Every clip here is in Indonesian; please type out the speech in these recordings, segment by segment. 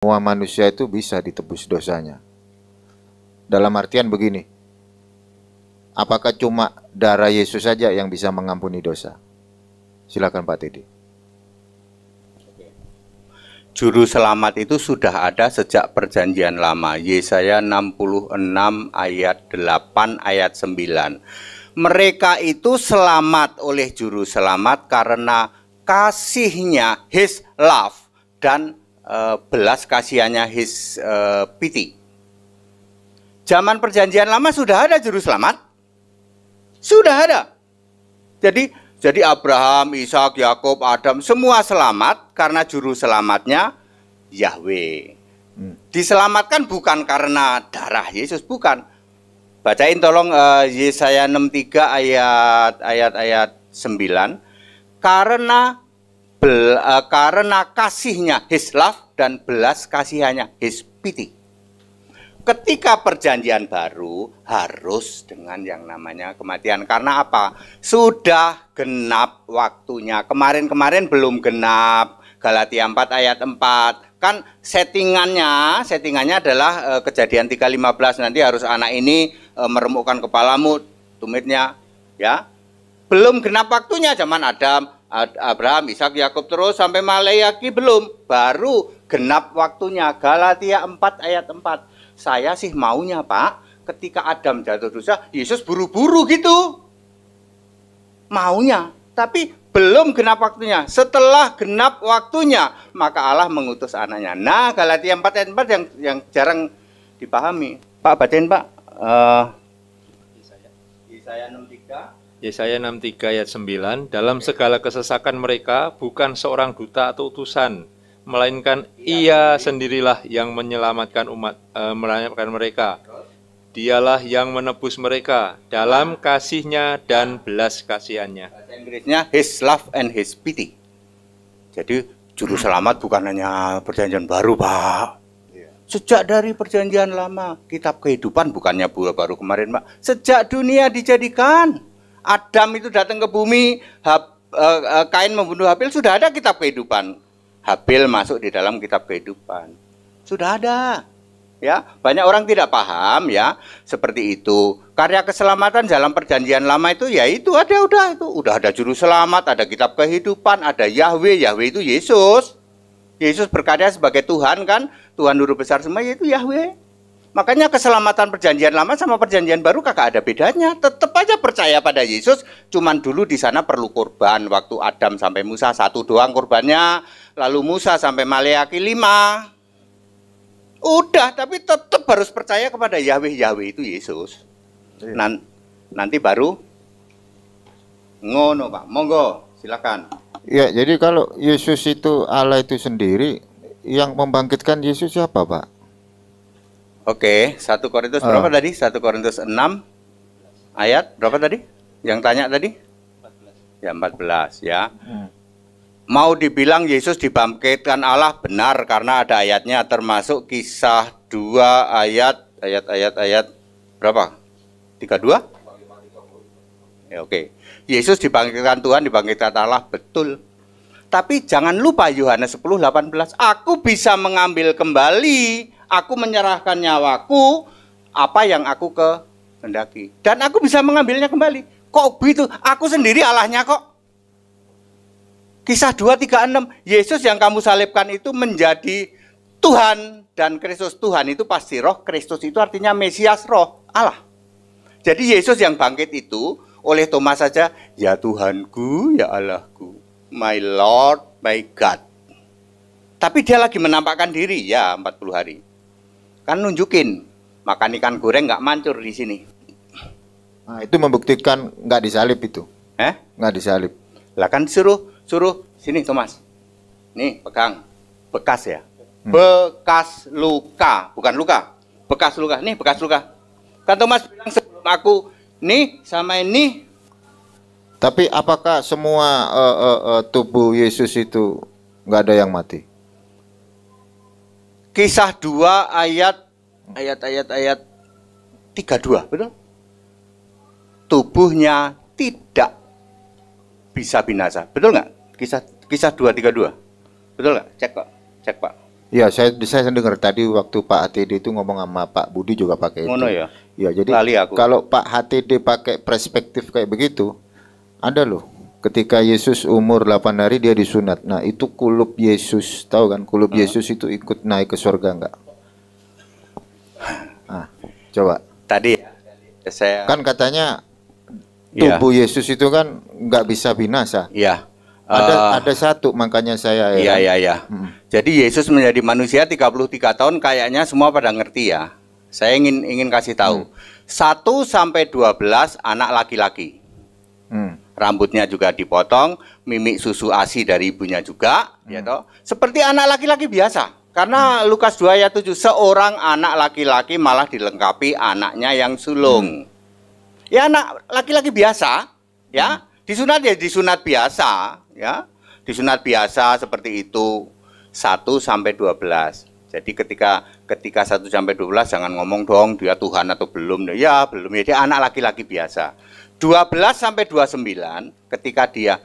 Semua manusia itu bisa ditebus dosanya. Dalam artian begini, apakah cuma darah Yesus saja yang bisa mengampuni dosa? Silakan Pak Teddy. Juru selamat itu sudah ada sejak perjanjian lama. Yesaya 66 ayat 8 ayat 9. Mereka itu selamat oleh juru selamat karena kasihnya, his love, dan belas kasihannya, his pity. Zaman perjanjian lama sudah ada juru selamat. Sudah ada. Jadi Abraham, Ishak, Yakub, Adam semua selamat karena juru selamatnya Yahweh. Diselamatkan bukan karena darah Yesus, bukan. Bacain tolong Yesaya 63 ayat 9. Karena kasihnya, his love, dan belas kasihannya, his pity. Ketika perjanjian baru harus dengan yang namanya kematian. Karena apa? Sudah genap waktunya. Kemarin belum genap. Galatia 4 ayat 4. Kan settingannya adalah Kejadian 3:15. Nanti harus anak ini meremukkan kepalamu, tumitnya, ya. Belum genap waktunya zaman Adam, Abraham, Ishak, Yakub, terus sampai Maleaki belum. Baru genap waktunya. Galatia 4 ayat 4. Saya sih maunya, Pak, ketika Adam jatuh dosa, Yesus buru-buru gitu. Maunya, tapi belum genap waktunya. Setelah genap waktunya, maka Allah mengutus anaknya. Nah, Galatia 4 ayat 4 yang jarang dipahami. Pak, bacain, Pak. Yesaya 63. Yesaya 63 ayat 9, dalam segala kesesakan mereka bukan seorang duta atau utusan, melainkan ia sendirilah yang menyelamatkan menyelamatkan mereka. Dialah yang menebus mereka dalam kasihnya dan belas kasihannya. Bahasa Inggrisnya his love and his pity. Jadi juru selamat bukan hanya perjanjian baru, Pak. Sejak dari perjanjian lama, kitab kehidupan bukannya baru kemarin, Pak. Sejak dunia dijadikan, Adam itu datang ke bumi, Kain membunuh Habil, sudah ada kitab kehidupan. Habil masuk di dalam kitab kehidupan. Sudah ada. Ya, banyak orang tidak paham ya, seperti itu. Karya keselamatan dalam perjanjian lama itu ya itu udah ada juru selamat, ada kitab kehidupan, ada Yahweh. Yahweh itu Yesus. Yesus berkarya sebagai Tuhan kan, Tuhan Guru besar semua yaitu Yahweh. Makanya keselamatan perjanjian lama sama perjanjian baru kagak ada bedanya. Tetap aja percaya pada Yesus. Cuman dulu di sana perlu korban. Waktu Adam sampai Musa 1 doang korbannya. Lalu Musa sampai Maleaki 5. Udah, tapi tetap harus percaya kepada Yahweh. Yahweh itu Yesus. Nanti baru ngono, Pak. Monggo, silakan. Ya, jadi kalau Yesus itu Allah itu sendiri, yang membangkitkan Yesus siapa, Pak? Oke, 1 Korintus berapa tadi? 1 Korintus 6 ayat berapa tadi? Yang tanya tadi? 14. Ya, 14 ya. Mau dibilang Yesus dibangkitkan Allah benar karena ada ayatnya, termasuk Kisah 2 ayat berapa? 32? Ya, oke. Yesus dibangkitkan Tuhan, dibangkitkan Allah, betul. Tapi jangan lupa Yohanes 10:18, aku bisa mengambil kembali, aku menyerahkan nyawaku, apa yang aku kehendaki. Dan aku bisa mengambilnya kembali. Kok begitu? Aku sendiri Allahnya kok. Kisah 2:36, Yesus yang kamu salibkan itu menjadi Tuhan dan Kristus. Tuhan itu pasti roh, Kristus itu artinya Mesias, roh, Allah. Jadi Yesus yang bangkit itu oleh Thomas saja, ya Tuhanku, ya Allahku, my Lord, my God. Tapi dia lagi menampakkan diri, ya 40 hari. Kan nunjukin, makan ikan goreng nggak mancur di sini. Nah, itu membuktikan nggak disalib itu. Nggak disalib. Lah kan suruh sini Thomas. Nih pegang, bekas ya. Bekas luka, bukan luka. Bekas luka, nih bekas luka. Kan Thomas bilang sebelum aku, nih sama ini. Tapi apakah semua tubuh Yesus itu nggak ada yang mati? Kisah 2 ayat 32, betul? Tubuhnya tidak bisa binasa, betul nggak? Kisah 2:32, betul nggak? Cek Pak. Ya, saya dengar tadi waktu Pak HTD itu ngomong sama Pak Budi juga pakai itu. Ngono ya. Ya, jadi Lali aku. kalau Pak HTD pakai perspektif kayak begitu, ada loh. Ketika Yesus umur 8 hari dia disunat. Nah, itu kulup Yesus, tahu kan? Kulup Yesus itu ikut naik ke surga enggak? Ah, coba. Tadi saya Kan katanya Iya. tubuh Yesus itu kan nggak bisa binasa. Iya. Ada satu, makanya saya Iya, heran. iya, iya. Jadi Yesus menjadi manusia 33 tahun kayaknya semua pada ngerti ya. Saya ingin kasih tahu. 1 sampai 12 anak laki-laki. Hmm. Rambutnya juga dipotong, mimik susu ASI dari ibunya juga, ya toh. Seperti anak laki-laki biasa. Karena Lukas 2 ayat 7, seorang anak laki-laki malah dilengkapi anaknya yang sulung. Ya anak laki-laki biasa, ya. Disunat ya disunat biasa, ya. Disunat biasa seperti itu 1 sampai 12. Jadi ketika 1 sampai 12 jangan ngomong dong dia Tuhan atau belum. Ya, belum ya, dia anak laki-laki biasa. 12 sampai 29 ketika dia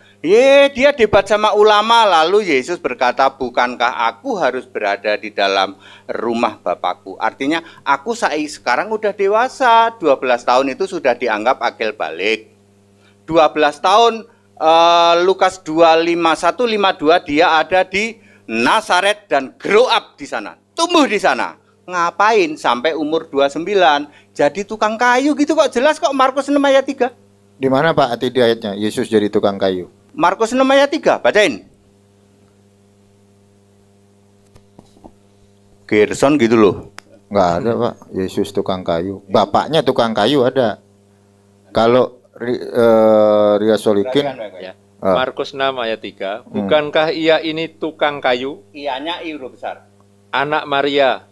debat sama ulama, lalu Yesus berkata, "Bukankah aku harus berada di dalam rumah Bapakku?" Artinya aku sekarang udah dewasa, 12 tahun itu sudah dianggap akil balik. 12 tahun Lukas 2:51-52 dia ada di Nazaret dan grow up di sana, tumbuh di sana. Ngapain sampai umur 29? Jadi tukang kayu gitu kok, jelas kok Markus 6 ayat 3. Di mana Pak HTD ayatnya? Yesus jadi tukang kayu. Markus 6 ayat 3, bacain. Gerson gitu loh. Nggak ada Pak, Yesus tukang kayu. Bapaknya tukang kayu ada. Kalau Ria Solikin, Ya. Markus 6 ayat 3, bukankah ia ini tukang kayu, Ianya I huruf besar. anak Maria,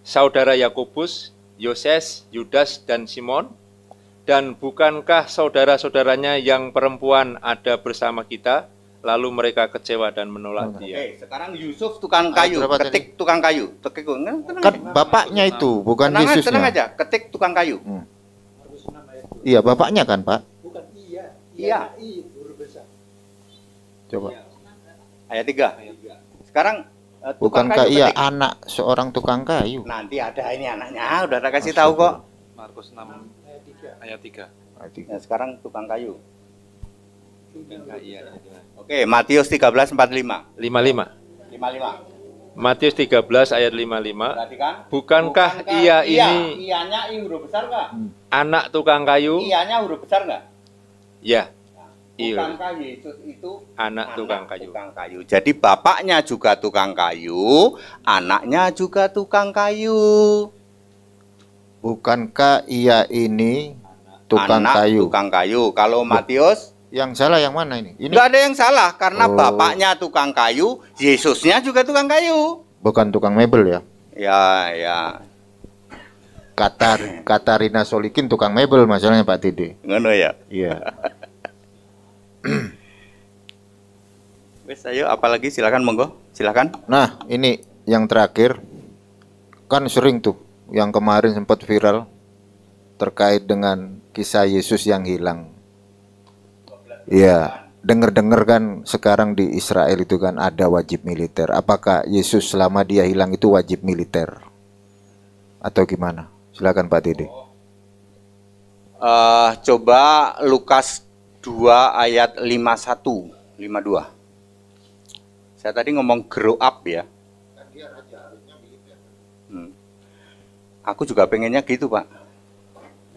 saudara Yakobus, Yoses, Yudas, dan Simon? Dan bukankah saudara-saudaranya yang perempuan ada bersama kita? Lalu mereka kecewa dan menolak dia. Oke, sekarang Yusuf tukang kayu, berapa ketik tukang kayu. Ketik, tenang kan aja. bapaknya itu, bukan tenang Yesusnya. aja, ketik tukang kayu. Iya, bapaknya kan Pak. Iya. Coba. Ayat 3. Sekarang tukang Bukankah kayu ia ketik. anak seorang tukang kayu? Nanti ada ini anaknya, udah tak kasih tahu kok. Markus 6 ayat 3. Nah, sekarang tukang kayu. Bukankah ia Oke, Matius 13:45. 55. 55. Matius 13 ayat 55. Perhatikan. Bukankah ia ini Ianya I huruf besar enggak? anak tukang kayu? Ianya huruf besar enggak? Ya. Iya. Bukankah Yesus itu Anak tukang kayu. tukang kayu. Jadi bapaknya juga tukang kayu, anaknya juga tukang kayu. Bukankah ia ini tukang Anak kayu? tukang kayu. Kalau Matius Yang salah yang mana ini? Ini enggak ada yang salah karena Oh. bapaknya tukang kayu, Yesusnya juga tukang kayu. bukan tukang mebel ya. Ya. Katarina Solikin tukang mebel masalahnya Pak Tede. Ngono ya. Iya. Wes ayo apalagi silakan monggo. Silakan. Nah, ini yang terakhir. Kan sering tuh yang kemarin sempat viral terkait dengan kisah Yesus yang hilang. Iya, dengar-dengar kan sekarang di Israel itu kan ada wajib militer. Apakah Yesus selama dia hilang itu wajib militer? Atau gimana? Silakan Pak Tede. Coba Lukas 2 ayat 51, 52. Saya tadi ngomong grow up ya. Aku juga pengennya gitu, Pak.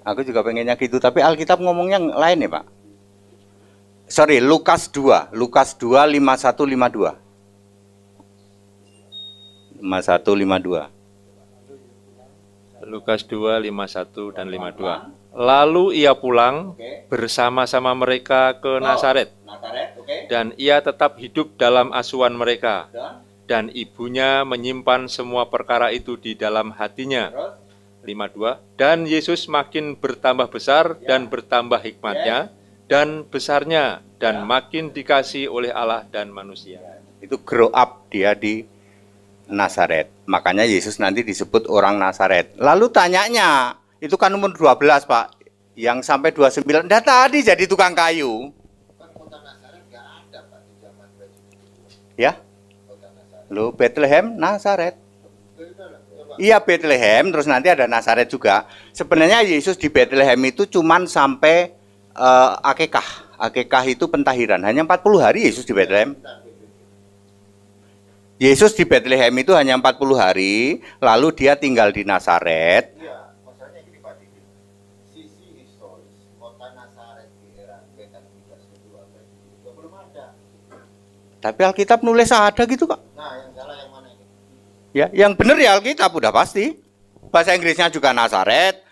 Aku juga pengennya gitu, tapi Alkitab ngomongnya lain ya, Pak. Sorry, Lukas 2, 51, 52. 51, 52. Lukas 2, 51 dan 52. Lalu ia pulang bersama-sama mereka ke Nazaret, Nazaret, oke. dan ia tetap hidup dalam asuhan mereka. Dan ibunya menyimpan semua perkara itu di dalam hatinya. 52. Dan Yesus makin bertambah besar dan bertambah hikmatnya dan besarnya dan makin dikasihi oleh Allah dan manusia. Itu grow up dia di Nazaret. Makanya Yesus nanti disebut orang Nazaret. Lalu tanyanya, itu kan umur 12, Pak. Yang sampai 29, dah tadi jadi tukang kayu. Ya? Loh, Bethlehem, Nazaret. Iya, Bethlehem, terus nanti ada Nazaret juga. Sebenarnya Yesus di Bethlehem itu cuman sampai akekah. Akekah itu pentahiran. Hanya 40 hari Yesus di Bethlehem. Yesus di Bethlehem itu hanya 40 hari, lalu dia tinggal di Nazaret. Iya, masalahnya gini Pak Didi. Sisi historis kota Nazaret di era Petrus kedua itu belum ada. Tapi Alkitab nulis ada gitu kok. Nah, yang salah yang mana ini? Ya, yang benar ya Alkitab udah pasti. Bahasa Inggrisnya juga Nazaret,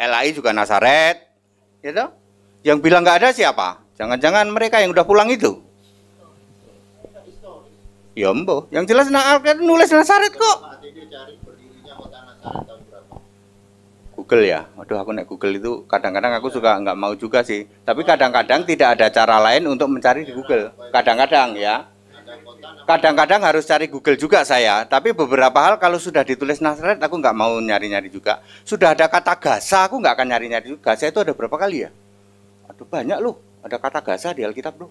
LAI juga Nazaret, gitu. Yang bilang nggak ada siapa? Jangan-jangan mereka yang udah pulang itu. Ya embo, yang jelas Alkitab nulis Nazaret kok. Google ya, waduh aku naik Google itu kadang-kadang aku suka nggak mau juga sih. Tapi kadang-kadang tidak ada cara lain untuk mencari di Google. Kadang-kadang ya. Kadang-kadang harus cari Google juga saya. Tapi beberapa hal kalau sudah ditulis Nazaret aku nggak mau nyari-nyari juga. Sudah ada kata Gaza aku nggak akan nyari-nyari juga. Gaza itu ada berapa kali ya? Aduh banyak loh. Ada kata Gaza di Alkitab loh.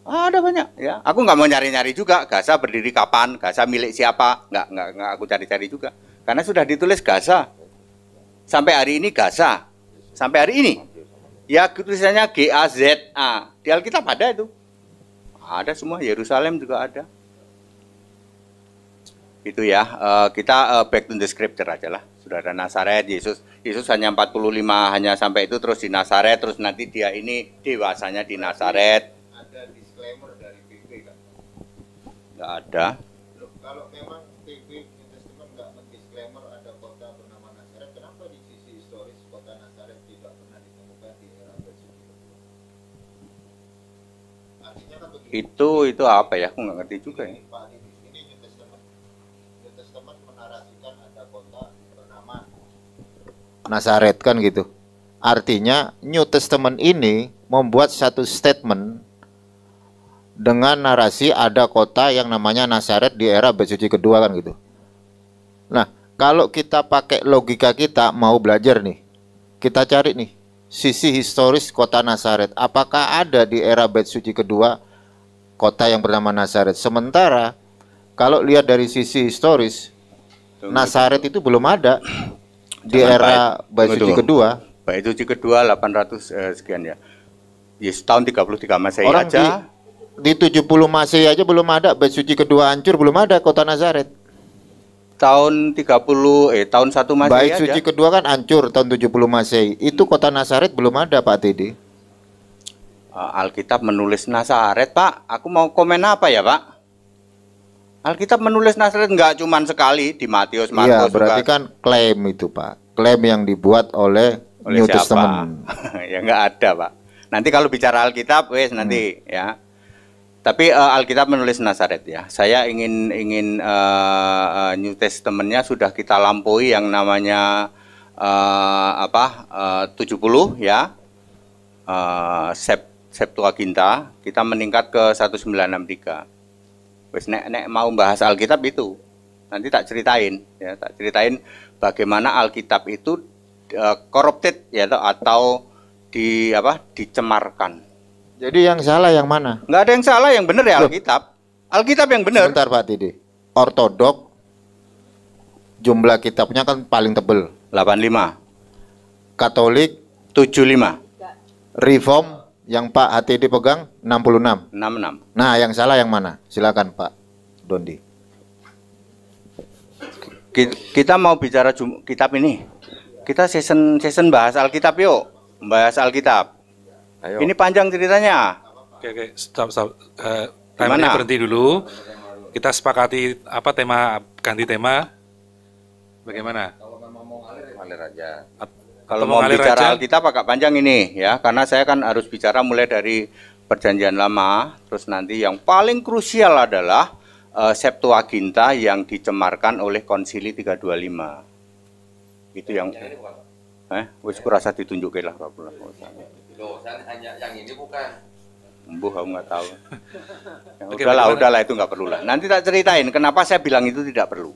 Ada banyak ya. Aku nggak mau nyari-nyari juga. Gaza berdiri kapan? Gaza milik siapa? Nggak aku cari-cari juga. Karena sudah ditulis Gaza. Sampai hari ini Gaza. Sampai hari ini. Ya tulisannya GAZA. Di Alkitab ada itu. Ada semua. Yerusalem juga ada. Itu ya. Kita back to the scripture aja lah. Sudah ada Nazaret. Yesus hanya 45 hanya sampai itu. Terus di Nazaret. Terus nanti dia ini dewasanya di Nazaret. Ada disclaimer dari PB kan? Nggak ada. Loh, kalau memang PB New Testament nggak mendisclaimer ada kota bernama Nazaret, kenapa di sisi historis kota Nazaret tidak pernah ditemukan di era Basuki kedua? Artinya kan begini. Itu apa ya? Aku nggak ngerti juga ya. Pak Didi, ini New Testament. New Testament menarasikan ada kota bernama Nazaret kan gitu. Artinya New Testament ini membuat satu statement dengan narasi ada kota yang namanya Nazaret di era Basuki kedua kan gitu. Nah, kalau kita pakai logika kita mau belajar nih, kita cari nih sisi historis kota Nazaret. Apakah ada di era Basuki kedua kota yang bernama Nazaret? Sementara kalau lihat dari sisi historis, Nazaret itu belum ada di era Basuki kedua. Basuki kedua 800 sekian ya. Yes, tahun 33 Masehi Orang aja. Di 70 Masehi aja belum ada, Basuki kedua hancur belum ada kota Nazaret. Tahun 30 tahun 1 Masehi Bait aja. suci kedua kan hancur tahun 70 Masehi. Itu kota Nazaret belum ada Pak Teddy. Alkitab menulis Nazaret, Pak. Aku mau komen apa ya, Pak? Alkitab menulis Nazaret nggak cuma sekali di Matius, Iya, Markus. berarti juga. kan klaim itu Pak. Klaim yang dibuat oleh New siapa? Testament. Ya nggak ada, Pak. Nanti kalau bicara Alkitab, nanti ya. Tapi Alkitab menulis Nazaret ya. Saya ingin New Testamentnya sudah kita lampaui yang namanya 70 ya. Septuaginta kita meningkat ke 1963. Wes nek mau bahas Alkitab itu nanti tak ceritain ya, tak ceritain bagaimana Alkitab itu corrupted ya atau dicemarkan. Jadi yang salah yang mana? Nggak ada yang salah, yang benar ya Alkitab. Alkitab yang benar. Sebentar Pak Teddy. Ortodok jumlah kitabnya kan paling tebel. 85. Katolik 75. Reform yang Pak HTD pegang 66. 66. Nah, yang salah yang mana? Silakan Pak Dondi. Kita mau bicara kitab ini. Kita season bahas Alkitab yuk. Bahas Alkitab. Ayo. Ini panjang ceritanya. Oke, stop. Timernya berhenti dulu. Kita sepakati apa tema, ganti tema. Bagaimana? Ngalir aja. Kalau mau bicara Alkitab agak panjang ini ya, karena saya kan harus bicara mulai dari Perjanjian Lama, terus nanti yang paling krusial adalah Septuaginta yang dicemarkan oleh Konsili 325. Itu yang wis kurasa ditunjukin lah Loh, saya hanya yang ini bukan. Aku nggak tahu. Ya, udahlah itu nggak perlu lah. Nanti tak ceritain kenapa saya bilang itu tidak perlu.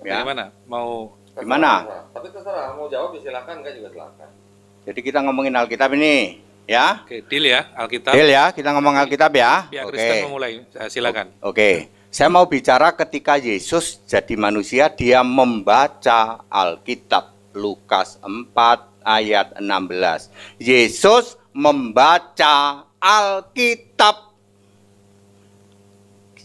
Ya. Bagaimana? Mau gimana? Tapi terserah, mau jawab silakan, enggak juga silakan. Jadi kita ngomongin Alkitab ini, ya? Oke, deal ya, Alkitab. Deal ya, kita ngomong Alkitab ya. Pihak Kristen memulai, silakan. Oke. Saya mau bicara ketika Yesus jadi manusia, dia membaca Alkitab. Lukas 4 ayat 16. Yesus membaca Alkitab.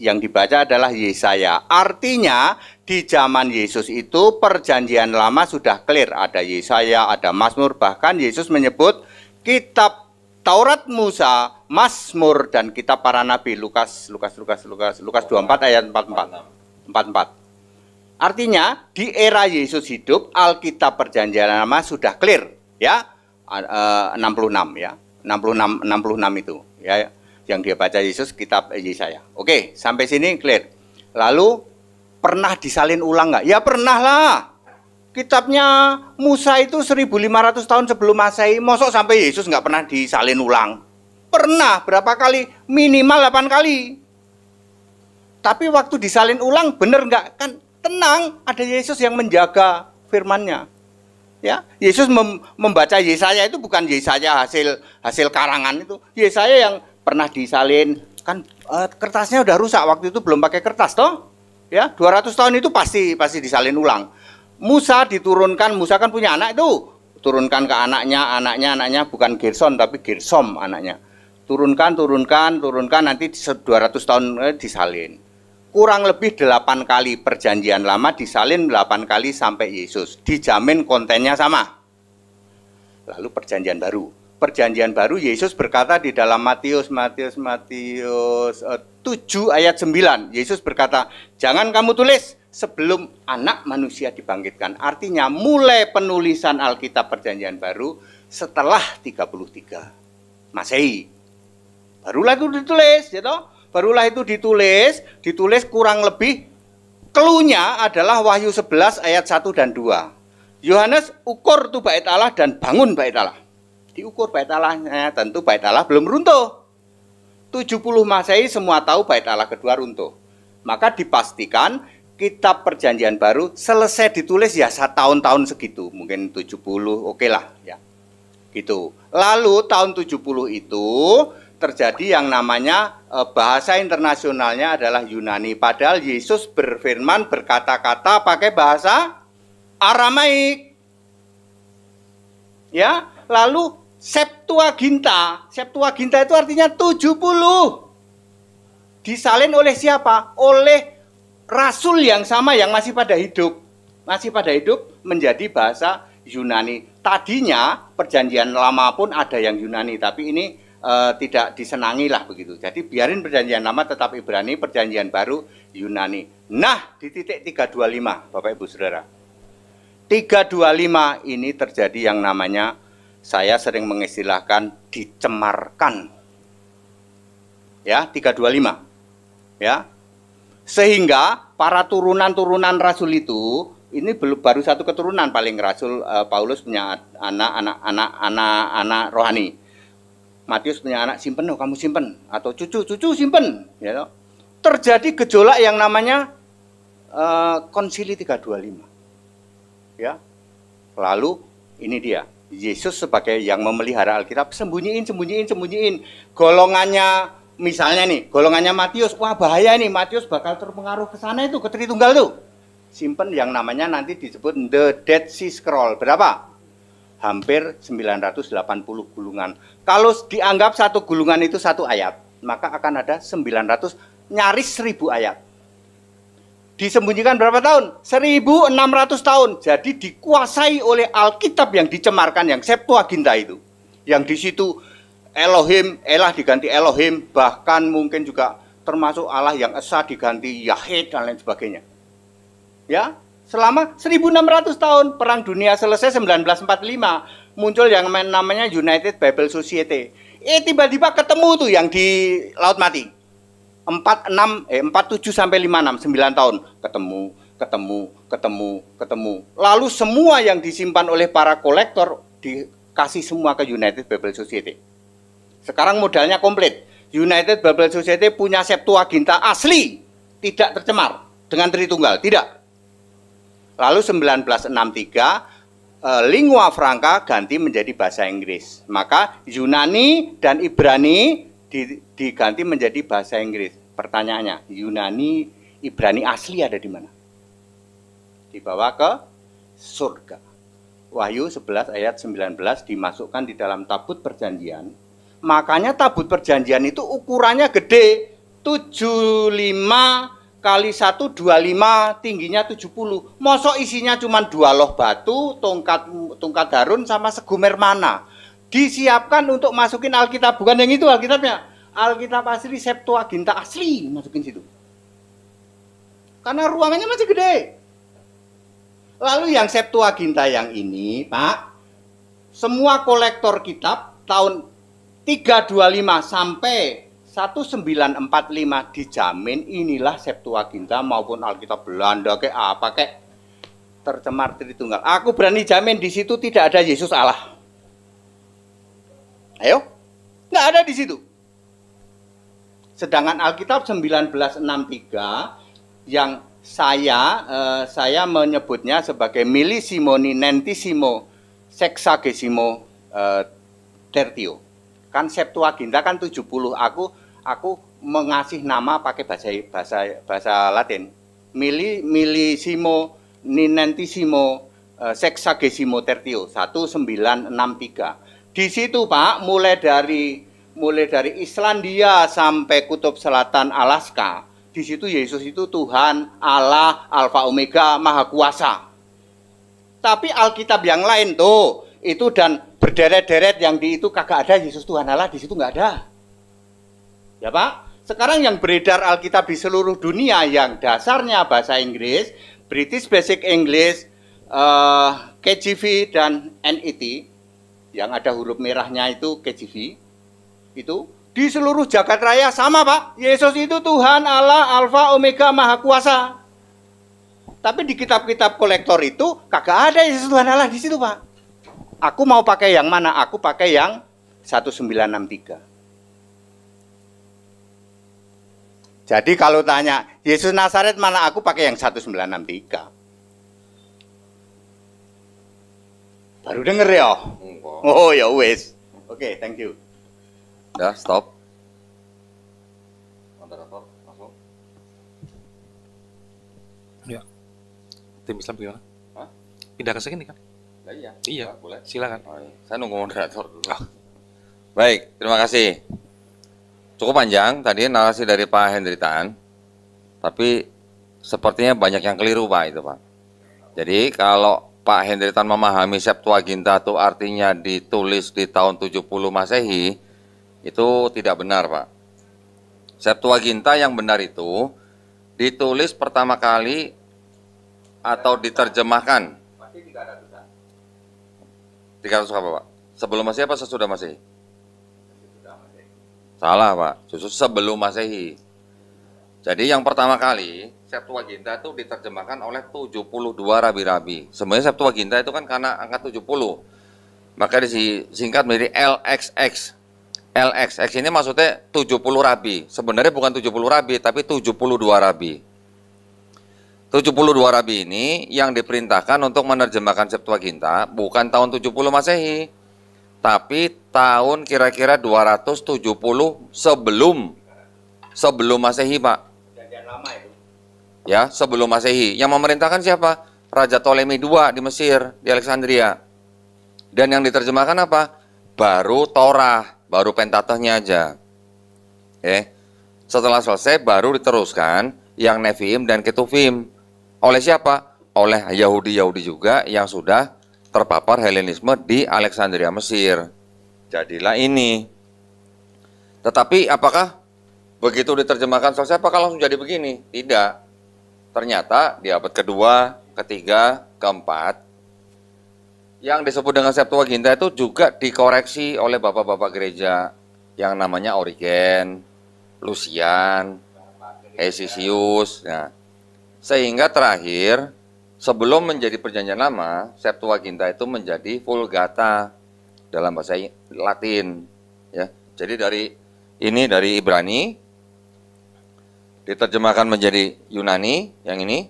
Yang dibaca adalah Yesaya. Artinya di zaman Yesus itu perjanjian lama sudah clear. Ada Yesaya, ada Mazmur. Bahkan Yesus menyebut kitab Taurat Musa, Mazmur, dan kitab para nabi. Lukas 24 ayat 44. Artinya di era Yesus hidup, Alkitab perjanjian lama sudah clear, ya. 66 ya. 66 itu ya, yang dia baca Yesus kitab Yesaya. Oke, sampai sini clear. Lalu pernah disalin ulang nggak? Ya pernah lah. Kitabnya Musa itu 1500 tahun sebelum Masehi, mosok sampai Yesus nggak pernah disalin ulang? Pernah, berapa kali? Minimal 8 kali. Tapi waktu disalin ulang, bener nggak? Kan tenang, ada Yesus yang menjaga firman-Nya. Ya, Yesus membaca Yesaya itu bukan Yesaya hasil karangan itu. Yesaya yang pernah disalin, kan kertasnya udah rusak, waktu itu belum pakai kertas toh. Ya, 200 tahun itu pasti disalin ulang. Musa diturunkan, Musa kan punya anak itu, turunkan ke anaknya bukan Gerson tapi Gersom anaknya. Turunkan, nanti 200 tahun disalin. Kurang lebih 8 kali perjanjian lama disalin 8 kali sampai Yesus. Dijamin kontennya sama. Lalu perjanjian baru. Perjanjian baru Yesus berkata di dalam Matius 7 ayat 9. Yesus berkata, jangan kamu tulis sebelum anak manusia dibangkitkan. Artinya mulai penulisan Alkitab perjanjian baru setelah 33 Masehi. Barulah itu ditulis, gitu. Barulah itu ditulis kurang lebih cluenya adalah Wahyu 11 ayat 1 dan 2. Yohanes ukur tuh bait Allah dan bangun bait Allah. Diukur bait Allahnya, tentu bait Allah belum runtuh. 70 Masehi semua tahu bait Allah kedua runtuh. Maka dipastikan kitab perjanjian baru selesai ditulis ya tahun-tahun segitu, mungkin 70, oke lah ya. Gitu. Lalu tahun 70 itu terjadi yang namanya bahasa internasionalnya adalah Yunani. Padahal Yesus berfirman, berkata-kata pakai bahasa Aramaik. Ya, lalu Septuaginta itu artinya 70. Disalin oleh siapa? Oleh rasul yang sama yang masih pada hidup menjadi bahasa Yunani. Tadinya perjanjian lama pun ada yang Yunani, tapi ini tidak disenangi lah begitu. Jadi biarin perjanjian lama tetap Ibrani, perjanjian baru Yunani. Nah, di titik 325, Bapak Ibu Saudara. 325 ini terjadi yang namanya, saya sering mengistilahkan dicemarkan. Ya, 325. Ya. Sehingga para turunan-turunan rasul itu, ini baru satu keturunan paling rasul. Paulus punya anak rohani. Matius punya anak, simpen, oh kamu simpen, atau cucu simpen. Ya, terjadi gejolak yang namanya konsili 325. Ya, lalu ini dia, Yesus sebagai yang memelihara Alkitab sembunyiin. Golongannya, misalnya nih, golongannya Matius, wah bahaya nih, Matius bakal terpengaruh ke sana itu, ke Tritunggal tuh. Simpen yang namanya nanti disebut The Dead Sea Scroll. Berapa? Hampir 980 gulungan. Kalau dianggap satu gulungan itu satu ayat, maka akan ada 900, nyaris 1000 ayat. Disembunyikan berapa tahun? 1600 tahun. Jadi dikuasai oleh Alkitab yang dicemarkan, yang Septuaginta itu. Yang di situ Elohim, Elah diganti Elohim, bahkan mungkin juga termasuk Allah yang Esa diganti Yahweh dan lain sebagainya. Ya, selama 1600 tahun, perang dunia selesai 1945, muncul yang namanya United Bible Society. Tiba-tiba ketemu tuh yang di Laut Mati. 47 sampai 56, 9 tahun ketemu. Lalu semua yang disimpan oleh para kolektor dikasih semua ke United Bible Society. Sekarang modalnya komplit. United Bible Society punya Septuaginta asli, tidak tercemar dengan Tritunggal, tidak. Lalu 1963 lingua franca ganti menjadi bahasa Inggris. Maka Yunani dan Ibrani diganti menjadi bahasa Inggris. Pertanyaannya, Yunani Ibrani asli ada di mana? Dibawa ke surga. Wahyu 11 ayat 19 dimasukkan di dalam tabut perjanjian. Makanya tabut perjanjian itu ukurannya gede. 75 kali 1, 25, tingginya 70. Mosok isinya cuma 2 loh batu, tongkat Harun sama segumer mana. Disiapkan untuk masukin Alkitab. Bukan yang itu Alkitabnya. Alkitab asli, Septuaginta asli, masukin situ. Karena ruangannya masih gede. Lalu yang Septuaginta yang ini, Pak, semua kolektor kitab tahun 325 sampai 1945 dijamin inilah Septuaginta maupun Alkitab Belanda kayak apa kayak tercemar Tritunggal. Aku berani jamin di situ tidak ada Yesus Allah. Ayo, nggak ada di situ. Sedangkan Alkitab 1963 yang saya menyebutnya sebagai millisimo ninentisimo sexagesimo tertio. Kan Septuaginta kan 70. Aku mengasih nama pakai bahasa Latin. Millisimo ninentisimo sexagesimo tertio 1963. Di situ Pak, mulai dari Islandia sampai Kutub Selatan Alaska, di situ Yesus itu Tuhan, Allah, Alfa Omega, Maha Kuasa. Tapi Alkitab yang lain tuh, itu dan berderet-deret yang di itu kagak ada Yesus Tuhan Allah, di situ nggak ada. Ya Pak, sekarang yang beredar Alkitab di seluruh dunia yang dasarnya bahasa Inggris, British Basic English, KJV dan NET, yang ada huruf merahnya itu KJV, itu di seluruh jagat raya sama Pak. Yesus itu Tuhan, Allah, Alfa, Omega, Maha Kuasa. Tapi di kitab-kitab kolektor itu kagak ada Yesus Tuhan Allah di situ Pak. Aku mau pakai yang mana? Aku pakai yang 1963. Jadi kalau tanya Yesus Nazaret mana? Aku pakai yang 1963. Baru denger ya? Oh ya wes. Oke, thank you. Udah, stop. Moderator, langsung. Ya. Tim Islam gimana? Hah? Pindah ke sini kan? Nah, iya. Iya. Boleh. Silakan. Oh, iya. Saya nunggu moderator dulu. Baik, terima kasih. Cukup panjang tadi narasi dari Pak Hendritan, tapi sepertinya banyak yang keliru Pak itu Pak. Jadi kalau Pak Hendritan memahami Septuaginta itu artinya ditulis di tahun 70 Masehi, itu tidak benar Pak. Septuaginta yang benar itu ditulis pertama kali atau diterjemahkan. Masih 300-an. 300 apa Pak? Sebelum Masehi apa sesudah Masehi? Salah Pak, justru sebelum Masehi. Jadi yang pertama kali Septuaginta itu diterjemahkan oleh 72 rabi-rabi. Sebenarnya Septuaginta itu kan karena angka 70. Maka disingkat menjadi LXX. LXX ini maksudnya 70 rabi. Sebenarnya bukan 70 rabi, tapi 72 rabi. 72 rabi ini yang diperintahkan untuk menerjemahkan Septuaginta bukan tahun 70 Masehi, tapi tahun kira-kira 270 sebelum Masehi, Pak. Perjanjian lama itu. Ya, sebelum Masehi. Yang memerintahkan siapa? Raja Ptolemy II di Mesir, di Alexandria. Dan yang diterjemahkan apa? Baru Torah, baru Pentateuchnya aja. Setelah selesai baru diteruskan yang Nevi'im dan Ketuvim. Oleh siapa? Oleh Yahudi-Yahudi juga yang sudah terpapar Helenisme di Alexandria, Mesir. Jadilah ini. Tetapi apakah begitu diterjemahkan selesai apakah langsung jadi begini? Tidak. Ternyata di abad kedua, ketiga, keempat, yang disebut dengan Septuaginta itu juga dikoreksi oleh bapak-bapak gereja yang namanya Origen, Lucian, Hesisius. Nah, sehingga terakhir sebelum menjadi Perjanjian Lama, Septuaginta itu menjadi Vulgata dalam bahasa Latin. Ya, jadi dari Ibrani diterjemahkan menjadi Yunani, yang ini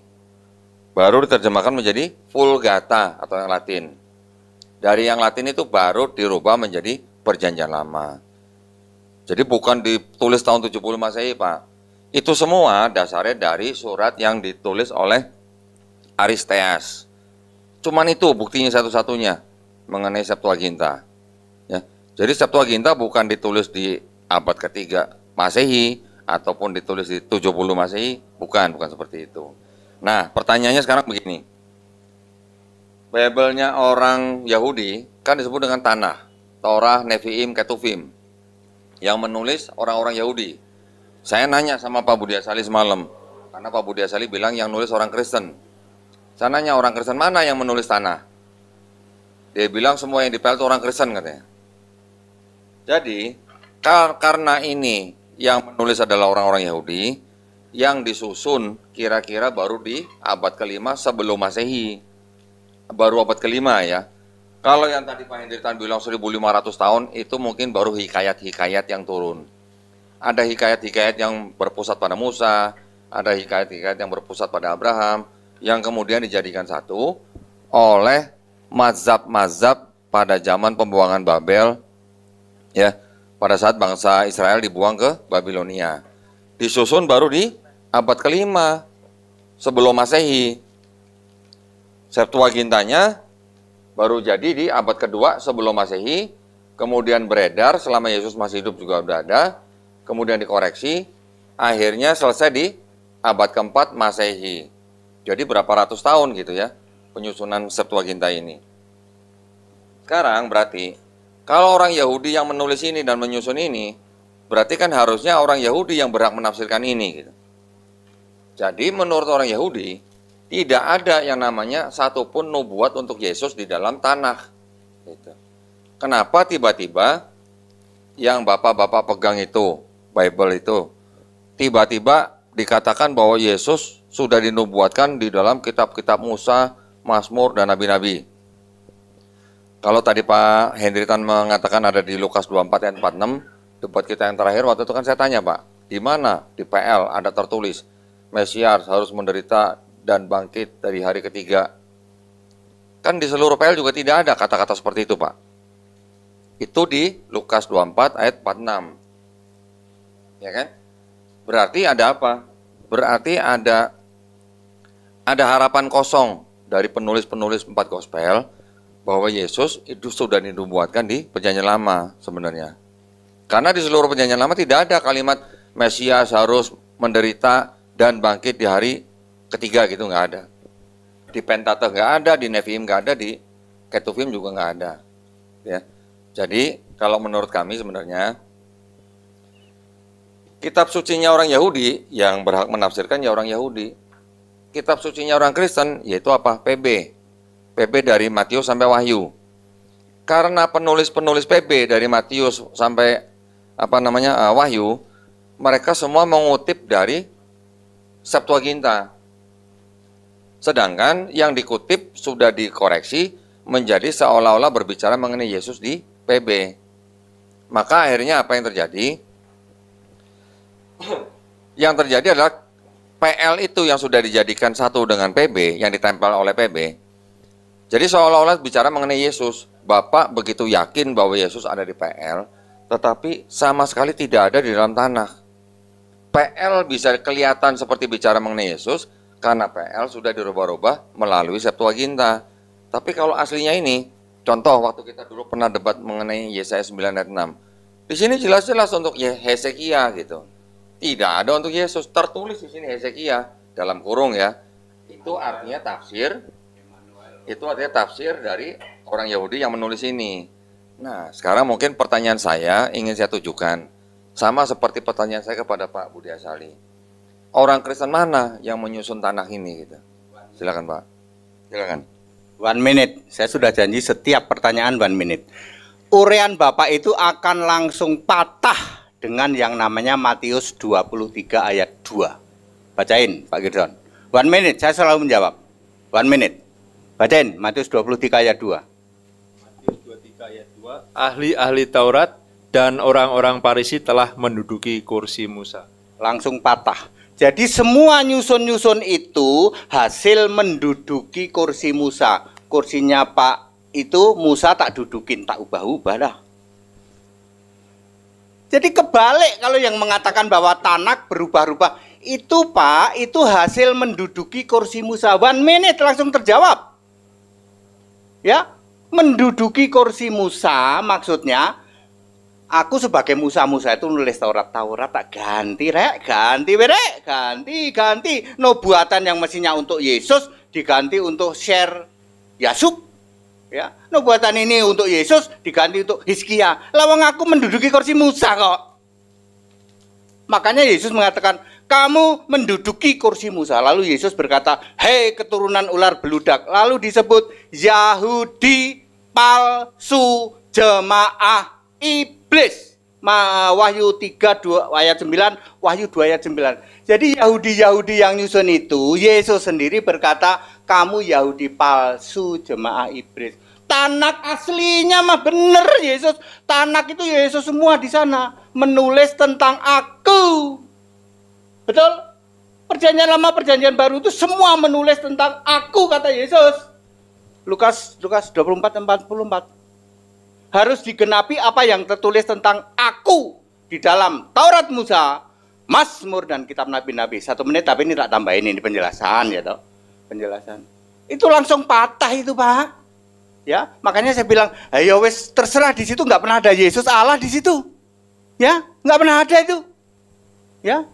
baru diterjemahkan menjadi Vulgata atau yang Latin. Dari yang Latin itu baru dirubah menjadi Perjanjian Lama. Jadi bukan ditulis tahun 70 Masehi, Pak. Itu semua dasarnya dari surat yang ditulis oleh Aristeas. Cuman itu buktinya satu-satunya mengenai Septuaginta. Ya. Jadi Septuaginta bukan ditulis di abad ketiga Masehi ataupun ditulis di 70 Masehi, bukan seperti itu. Nah, pertanyaannya sekarang begini. Bible-nya orang Yahudi kan disebut dengan Tanakh, Torah, Nevi'im, Ketuvim. Yang menulis orang-orang Yahudi. Saya nanya sama Pak Budi Asali semalam, karena Pak Budi Asali bilang yang nulis orang Kristen. Saya nanya orang Kristen mana yang menulis Tanakh? Dia bilang semua yang dipel itu orang Kristen katanya. Jadi, karena ini yang menulis adalah orang-orang Yahudi, yang disusun kira-kira baru di abad ke-5 sebelum Masehi. Baru abad ke-5 ya. Kalau yang tadi Pak Hendritan bilang 1500 tahun, itu mungkin baru hikayat-hikayat yang turun. Ada hikayat-hikayat yang berpusat pada Musa, ada hikayat-hikayat yang berpusat pada Abraham, yang kemudian dijadikan satu oleh mazhab-mazhab pada zaman pembuangan Babel, ya, pada saat bangsa Israel dibuang ke Babilonia. Disusun baru di abad ke-5 sebelum Masehi. Septuagintanya baru jadi di abad kedua sebelum Masehi, kemudian beredar selama Yesus masih hidup juga udah ada, kemudian dikoreksi, akhirnya selesai di abad keempat Masehi. Jadi berapa ratus tahun gitu ya penyusunan Septuaginta ini. Sekarang berarti kalau orang Yahudi yang menulis ini dan menyusun ini, berarti kan harusnya orang Yahudi yang berhak menafsirkan ini gitu. Jadi menurut orang Yahudi tidak ada yang namanya satupun nubuat untuk Yesus di dalam Tanakh. Gitu. Kenapa tiba-tiba yang bapak-bapak pegang itu, Bible itu, tiba-tiba dikatakan bahwa Yesus sudah dinubuatkan di dalam kitab-kitab Musa, Mazmur, dan Nabi-Nabi. Kalau tadi Pak Hendritan mengatakan ada di Lukas 24 ayat 46, debat kita yang terakhir waktu itu kan saya tanya Pak, di mana di PL ada tertulis Mesias harus menderita dan bangkit dari hari ketiga. Kan di seluruh PL juga tidak ada kata-kata seperti itu Pak. Itu di Lukas 24 ayat 46. Ya kan? Berarti ada apa? Berarti ada harapan kosong dari penulis-penulis 4 gospel bahwa Yesus itu sudah dinubuatkan di Perjanjian Lama sebenarnya. Karena di seluruh Perjanjian Lama tidak ada kalimat Mesias harus menderita dan bangkit di hari ketiga gitu, nggak ada. Di Pentateuch nggak ada, di Nevi'im nggak ada, di Ketuvim juga nggak ada. Ya. Jadi kalau menurut kami sebenarnya kitab sucinya orang Yahudi yang berhak menafsirkan ya orang Yahudi. Kitab sucinya orang Kristen yaitu apa? PB. PB dari Matius sampai Wahyu. Karena penulis-penulis PB dari Matius sampai Wahyu, mereka semua mengutip dari Septuaginta. Sedangkan yang dikutip sudah dikoreksi menjadi seolah-olah berbicara mengenai Yesus di PB. Maka akhirnya apa yang terjadi? Yang terjadi adalah PL itu yang sudah dijadikan satu dengan PB, yang ditempel oleh PB. Jadi seolah-olah bicara mengenai Yesus. Bapak begitu yakin bahwa Yesus ada di PL, tetapi sama sekali tidak ada di dalam Tanakh. PL bisa kelihatan seperti bicara mengenai Yesus, karena PL sudah dirubah-rubah melalui Septuaginta. Tapi kalau aslinya ini, contoh waktu kita dulu pernah debat mengenai Yesaya 9 ayat 6. Di sini jelas-jelas untuk Hezekia gitu. Tidak ada untuk Yesus, tertulis di sini Hezekia dalam kurung ya. Itu artinya tafsir. Itu artinya tafsir dari orang Yahudi yang menulis ini. Nah, sekarang mungkin pertanyaan saya ingin saya tujukan sama seperti pertanyaan saya kepada Pak Budi Asali. Orang Kristen mana yang menyusun Tanakh ini gitu? Silakan Pak. Silakan. 1 minute. Saya sudah janji setiap pertanyaan 1 minute. Urean Bapak itu akan langsung patah dengan yang namanya Matius 23 ayat 2. Bacain Pak Gideon. 1 minute, saya selalu menjawab. 1 minute. Bacain Matius 23 ayat 2. Matius 23 ayat 2. Ahli-ahli Taurat dan orang-orang Farisi telah menduduki kursi Musa. Langsung patah. Jadi semua nyusun-nyusun itu hasil menduduki kursi Musa. Kursinya Pak itu Musa tak dudukin, tak ubah-ubah dah. Jadi kebalik kalau yang mengatakan bahwa Tanak berubah-ubah. Itu Pak, itu hasil menduduki kursi Musa. 1 minute langsung terjawab. Ya, menduduki kursi Musa maksudnya, aku sebagai Musa itu nulis Taurat tak ganti rek, ganti. No buatan yang mestinya untuk Yesus diganti untuk share Yasub. Ya, no buatan ini untuk Yesus diganti untuk Hizkia. Lawang aku menduduki kursi Musa kok. Makanya Yesus mengatakan, kamu menduduki kursi Musa. Lalu Yesus berkata, hei keturunan ular beludak. Lalu disebut Yahudi palsu jemaah iblis. Wahyu 3 ayat 9, Wahyu 2 ayat 9. Jadi Yahudi yang nyusun itu, Yesus sendiri berkata, kamu Yahudi palsu jemaah iblis. Tanak aslinya mah bener Yesus. Tanak itu Yesus semua di sana menulis tentang aku. Betul? Perjanjian lama, perjanjian baru itu semua menulis tentang aku, kata Yesus. Lukas 24:44. Harus digenapi apa yang tertulis tentang aku di dalam Taurat Musa, Mazmur dan kitab nabi-nabi. 1 menit tapi ini tak tambahin ini penjelasan ya toh. Penjelasan. Itu langsung patah itu, Pak. Ya, makanya saya bilang, ayo wes terserah, di situ nggak pernah ada Yesus Allah di situ. Ya, nggak pernah ada itu. Ya,